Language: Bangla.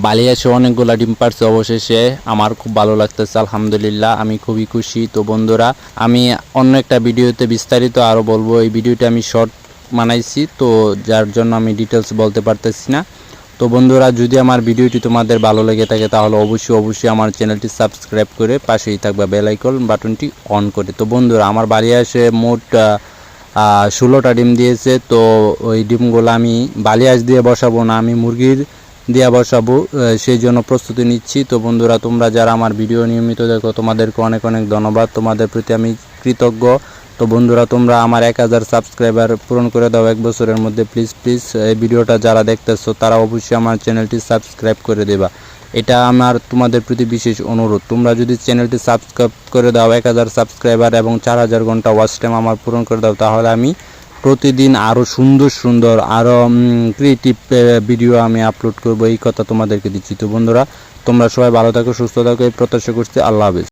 বালি এসে অনেকগুলা ডিম পারছে অবশেষে। আমার খুব ভালো লাগতেছে, আলহামদুলিল্লাহ, আমি খুবই খুশি। তো বন্ধুরা, আমি অন্য একটা ভিডিওতে বিস্তারিত আরও বলবো। এই ভিডিওটা আমি শর্ট বানাইছি, তো যার জন্য আমি ডিটেলস বলতে পারতেছি না। তো বন্ধুরা, যদি আমার ভিডিওটি তোমাদের ভালো লেগে থাকে তাহলে অবশ্যই আমার চ্যানেলটি সাবস্ক্রাইব করে পাশেই থাকবে বেল আইকন বাটনটি অন করে। তো বন্ধুরা, আমার বাড়ি আসে মোট 16টা ডিম দিয়েছে। তো ওই ডিমগুলো আমি বালিয়াস দিয়ে বসাবো না, আমি মুরগির দিয়ে বসাবো, সেই জন্য প্রস্তুতি নিচ্ছি। তো বন্ধুরা, তোমরা যারা আমার ভিডিও নিয়মিত দেখো তোমাদেরকে অনেক ধন্যবাদ, তোমাদের প্রতি আমি কৃতজ্ঞ। তো বন্ধুরা, তোমরা আমার 1000 সাবস্ক্রাইবার পূরণ করে দাও 1 বছরের মধ্যে। প্লিজ এই ভিডিওটা যারা দেখতেছো তারা অবশ্যই আমার চ্যানেলটি সাবস্ক্রাইব করে দেবা, এটা আমার তোমাদের প্রতি বিশেষ অনুরোধ। তোমরা যদি চ্যানেলটি সাবস্ক্রাইব করে দাও, 1000 সাবস্ক্রাইবার এবং 4000 ঘন্টা ওয়াচ টাইম আমার পূরণ করে দাও, তাহলে আমি প্রতিদিন আরও সুন্দর আরও ক্রিয়েটিভ ভিডিও আমি আপলোড করব, এই কথা তোমাদেরকে দিচ্ছি। তো বন্ধুরা, তোমরা সবাই ভালো থাকো, সুস্থ থাকো, এই প্রত্যাশা করছি। আল্লাহ হাফেজ।